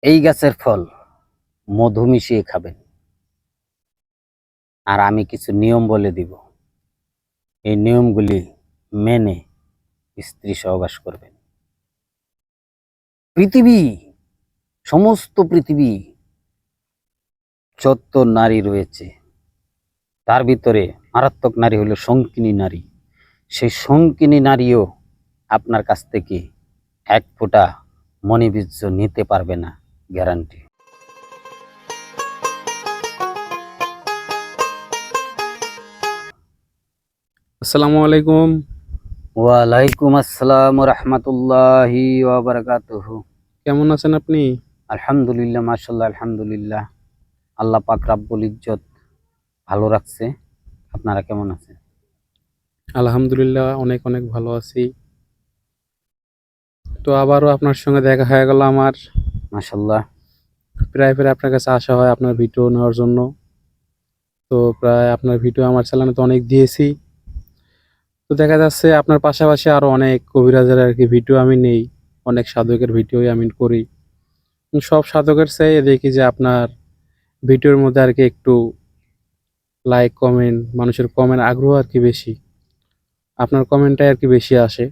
এই গাছের ফল মধু মিশিয়ে খাবেন। আর আমি কিছু নিয়ম বলে দিব, এই নিয়মগুলি মেনে স্ত্রী সহবাস করবেন। পৃথিবী, সমস্ত পৃথিবী যত নারী রয়েছে তার ভিতরে মারাত্মক নারী হলো শঙ্কিনী নারী। সেই শঙ্কিনী নারীও আপনার কাছ থেকে এক ফোঁটা মণিবীর্য নিতে পারবে না, গ্যারান্টি। আসসালামু আলাইকুম। ওয়ালাইকুম আসসালাম রহমতুল্লাহি ওয়া বারাকাতুহু। কেমন আছেন আপনি? আলহামদুলিল্লাহ, মাশাআল্লাহ, আলহামদুলিল্লাহ। আল্লাহ পাক রাব্বুল ইজ্জত ভালো রাখছে। আপনারা কেমন আছেন? আলহামদুলিল্লাহ, অনেক অনেক ভালো আছি। তো আবারও আপনার সঙ্গে দেখা হয়ে গেল আমার। মাশাআল্লাহ। প্রায় আপনার কাছে আসা হয় আপনার ভিডিও নেওয়ার জন্য। তো প্রায় আপনার ভিডিও আমার চ্যানেলে তো অনেক দিয়েছি। তো দেখা যাচ্ছে আপনার পাশাপাশি আরও অনেক কবিরাজের আর কি ভিডিও আমি নেই, অনেক সাধকের ভিডিওই আমি করি। সব সাধকের চেয়ে দেখি যে আপনার ভিডিওর মধ্যে আর কি একটু লাইক কমেন্ট, মানুষের কমেন্ট আগ্রহ আর কি বেশি। আপনার কমেন্টটাই আর কি বেশি আসে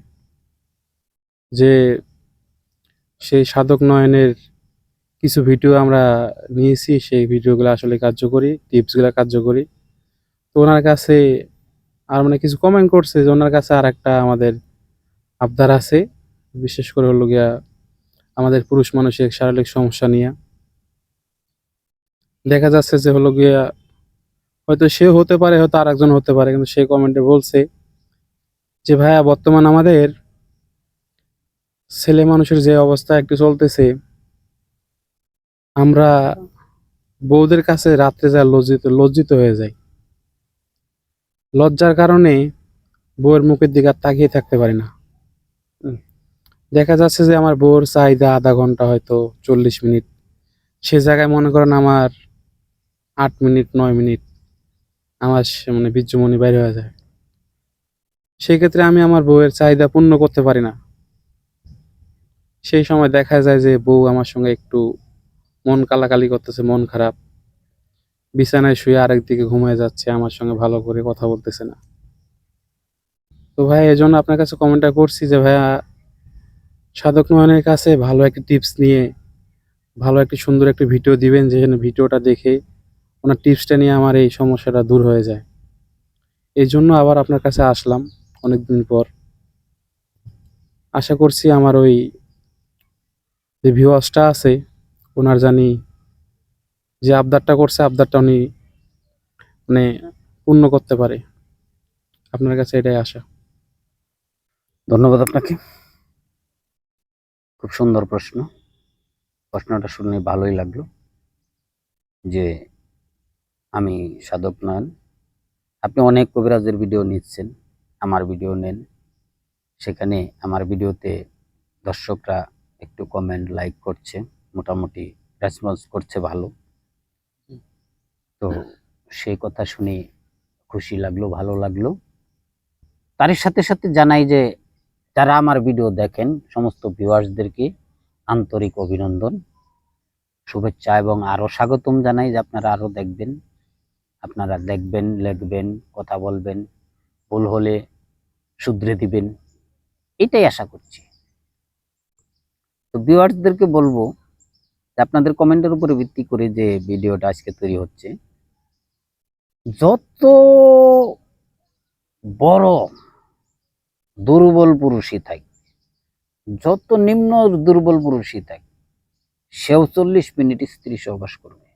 যে সেই সাধক নয়নের কিছু ভিডিও আমরা নিয়েছি, সেই ভিডিওগুলো আসলে কার্যকরী, টিপসগুলো কার্যকরী। তো ওনার কাছে আর মানে কিছু কমেন্ট করছে যে ওনার কাছে আর একটা আমাদের আবদার আছে, বিশেষ করে হলো গিয়া আমাদের পুরুষ মানুষের শারীরিক সমস্যা নিয়ে। দেখা যাচ্ছে যে হলো গিয়া হয়তো সে হতে পারে, হয়তো আর একজন হতে পারে, কিন্তু সে কমেন্টে বলছে যে ভাইয়া, বর্তমান আমাদের ছেলে মানুষের যে অবস্থা একটু চলতেছে, আমরা বউদের কাছে রাত্রে যা লজ্জিত লজ্জিত হয়ে যাই। লজ্জার কারণে বউয়ের মুখের দিকে আর তাকিয়ে থাকতে পারি না। দেখা যাচ্ছে যে আমার বউর চাহিদা আধা ঘন্টা, হয়তো 40 মিনিট, সে জায়গায় মনে করেন আমার 8 মিনিট 9 মিনিট আমার মানে বীর্যমণি বাইরে হয়ে যায়। সেক্ষেত্রে আমি আমার বউয়ের চাহিদা পূর্ণ করতে পারি না। সেই সময় দেখা যায় যে বউ আমার সঙ্গে একটু মন কালাকালি করতেছে, মন খারাপ, বিছানায় শুয়ে আরেকদিকে ঘুমিয়ে যাচ্ছে, আমার সঙ্গে ভালো করে কথা বলতেছে না। তো ভাই, এই জন্য আপনার কাছে কমেন্টটা করছি যে ভাইয়া, সাধক নয়নের কাছে ভালো একটা টিপস নিয়ে ভালো একটি সুন্দর একটি ভিডিও দিবেন, যেখানে ভিডিওটা দেখে ওনার টিপসটা নিয়ে আমার এই সমস্যাটা দূর হয়ে যায়। এই জন্য আবার আপনার কাছে আসলাম অনেকদিন পর। আশা করছি আমার ওই যে ভিউয়ার্সটা আছে, ওনার জানি যে আবদারটা করছে, আবদারটা উনি মানে পূর্ণ করতে পারে। আপনার কাছে এটাই আশা। ধন্যবাদ আপনাকে। খুব সুন্দর প্রশ্ন। প্রশ্নটা শুনে ভালোই লাগলো যে আমি সাধক নন। আপনি অনেক কবিরাজের ভিডিও নিচ্ছেন, আমার ভিডিও নেন। সেখানে আমার ভিডিওতে দর্শকরা একটু কমেন্ট লাইক করছে, মোটামুটি রেসপন্স করছে ভালো। তো সেই কথা শুনে খুশি লাগলো, ভালো লাগলো। তার সাথে সাথে জানাই যে যারা আমার ভিডিও দেখেন সমস্ত ভিউয়ার্সদেরকে আন্তরিক অভিনন্দন, শুভেচ্ছা এবং আরো স্বাগতম জানাই যে আপনারা আরো দেখবেন, আপনারা দেখবেন, লিখবেন, কথা বলবেন, ভুল হলে শুধরে দিবেন, এটাই আশা করছি। তো ভিউয়ার্সদেরকে বলবো যে আপনাদের কমেন্টের উপরে ভিত্তি করে যে ভিডিওটা আজকে তৈরি হচ্ছে, যত বড় দুর্বল পুরুষই থাক, যত নিম্ন দুর্বল পুরুষই থাক, সেও 40 মিনিট স্ত্রী সহবাস করবে।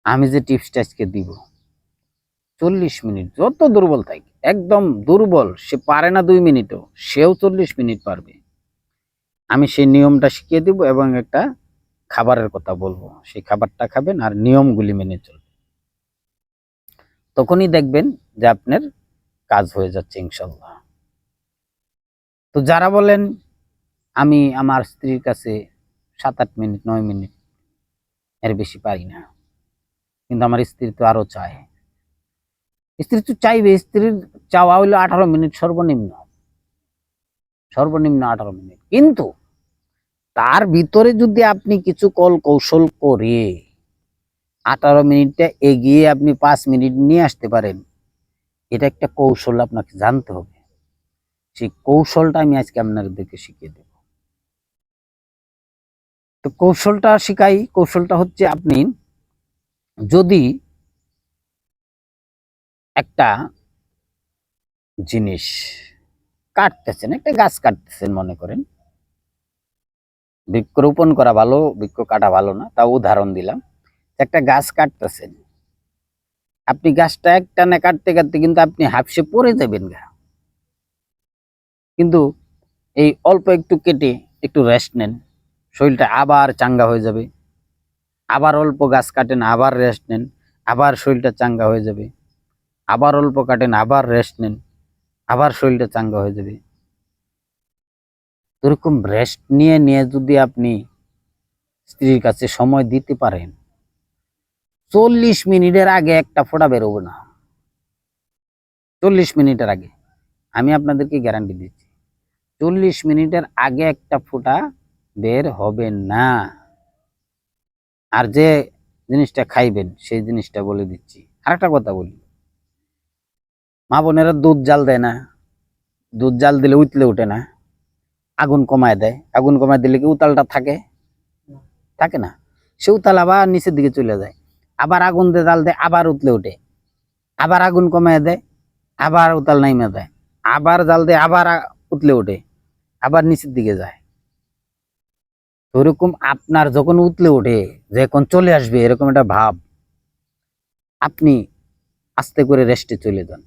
আমি যে টিপসটা আজকে দিব, 40 মিনিট, যত দুর্বল থাকে, একদম দুর্বল, সে পারে না 2 মিনিটও, সেও 40 মিনিট পারবে। আমি সেই নিয়মটা শিখিয়ে দিব এবং একটা খাবারের কথা বলবো, সেই খাবারটা খাবেন আর নিয়মগুলি মেনে চলবেন। তখনই দেখবেন যে আপনার কাজ হয়ে যাচ্ছে ইনশাল্লাহ। তো যারা বলেন আমি আমার স্ত্রীর কাছে 7-8 মিনিট 9 মিনিট এর বেশি পারি না, কিন্তু আমার স্ত্রী তো আরো চায়, স্ত্রী তো চাইবে, স্ত্রীর চাওয়া হইলো 18 মিনিট, সর্বনিম্ন 18 মিনিট। কিন্তু তার ভিতরে যদি আপনি কিছু কৌশল করে 18 মিনিটটা এগিয়ে আপনি 5 মিনিট নিয়ে আসতে পারেন, এটা একটা কৌশল আপনাকে জানতে হবে। সেই কৌশলটা আমি আজকে আপনাদেরকে শিখিয়ে দেব। তো কৌশলটা শিখাই। কৌশলটা হচ্ছে, আপনি যদি একটা জিনিস কাটতেছেন, একটা গাছ কাটতেছেন মনে করেন, বৃক্ষরোপণ করা ভালো, বৃক্ষ কাটা ভালো না, তাও উদাহরণ দিলাম। একটা গাছ কাটতেছেন, আপনি গাছটা একটানে কাটতে কাটতে কিন্তু আপনি হাঁফসে পড়ে যাবেন গা। কিন্তু এই অল্প একটু কেটে একটু রেস্ট নেন, শরীরটা আবার চাঙ্গা হয়ে যাবে। আবার অল্প গাছ কাটেন, আবার রেস্ট নেন, আবার শরীরটা চাঙ্গা হয়ে যাবে। আবার অল্প কাটেন, আবার রেস্ট নেন, আবার শরীরটা চাঙ্গা হয়ে যাবে। এরকম রেস্ট নিয়ে নিয়ে যদি আপনি স্ত্রীর কাছে সময় দিতে পারেন, 40 মিনিটের আগে একটা ফোঁটা বেরোবে না। 40 মিনিটের আগে, আমি আপনাদেরকে গ্যারান্টি দিচ্ছি, 40 মিনিটের আগে একটা ফোঁটা বের হবে না। আর যে জিনিসটা খাইবেন সেই জিনিসটা বলে দিচ্ছি। আরেকটা কথা বলি, মা বোনেরা দুধ জাল দেয় না, দুধ জাল দিলে উতলে ওঠে না, আগুন কমায় দেয়। আগুন কমায় দিলে কি উতালটা থাকে? থাকে না। সে উতাল আবার নিচের দিকে চলে যায়, আবার আগুন দিয়ে জাল দেয়, আবার উতলে ওঠে, আবার আগুন কমায় দেয়, আবার উতাল নাইমে দেয়, আবার জাল দেয়, আবার উতলে ওঠে, আবার নিচের দিকে যায়। ওরকম আপনার যখন উতলে ওঠে, যখন চলে আসবে এরকম একটা ভাব, আপনি আস্তে করে রেস্টে চলে যান,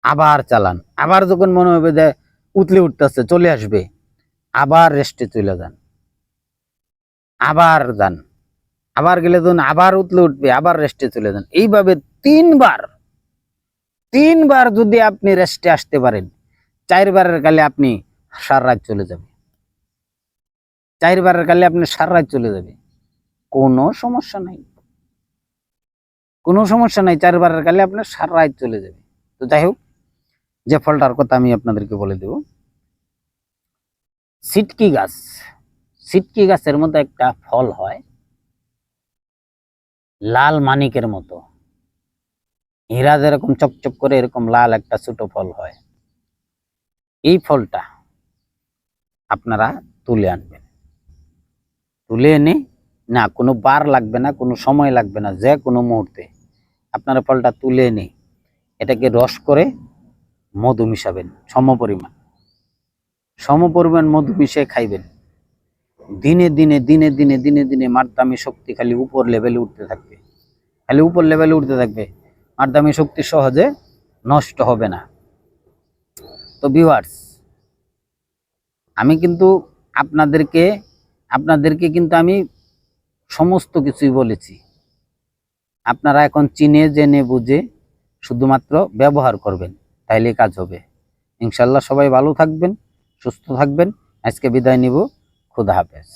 আবার চালান। আবার যখন মনে হবে যে উতলে উঠতেছে, চলে আসবে, আবার রেস্টে চলে যান, আবার যান, আবার গেলে যখন আবার উতলে উঠবে, আবার রেস্টে চলে যান। এইভাবে 3 বার যদি আপনি রেস্টে আসতে পারেন, 4বারের কালে আপনি সারা রাত চলে যাবে। 4বারের কালে আপনি সারা রাত চলে যাবে, কোনো সমস্যা নাই, কোনো সমস্যা নাই। 4বারের কালে আপনার সারা রাত চলে যাবে। তো যাই হোক, যে ফলটার কথা আমি আপনাদেরকে বলে দেব, সিটকি গাছ। সিটকি গাছের মধ্যে একটা ফল হয় লাল মানিকের মতো, হীরা যেরকম চকচক করে এরকম লাল একটা ছোট ফল হয়। এই ফলটা আপনারা তুলে আনবেন। তুলে এনে, না কোনো বার লাগবে না, কোনো সময় লাগবে না, যে কোনো মুহূর্তে আপনারা ফলটা তুলে এনে এটাকে রস করে মধু মিশাবেন, সমপরিমাণ মধু মিশিয়ে খাইবেন। দিনে দিনে দিনে দিনে দিনে দিনে মারদামি শক্তি খালি উপর লেভেলে উঠতে থাকবে, খালি উপর লেভেলে উঠতে থাকবে। মারদামি শক্তি সহজে নষ্ট হবে না। তো ভিউয়ার্স, আমি কিন্তু আপনাদেরকে কিন্তু আমি সমস্ত কিছুই বলেছি। আপনারা এখন চিনে জেনে বুঝে শুধুমাত্র ব্যবহার করবেন, তাইলে কাজ হবে ইনশাল্লাহ। সবাই ভালো থাকবেন, সুস্থ থাকবেন। আজকে বিদায় নিব। খুদা হাফেজ।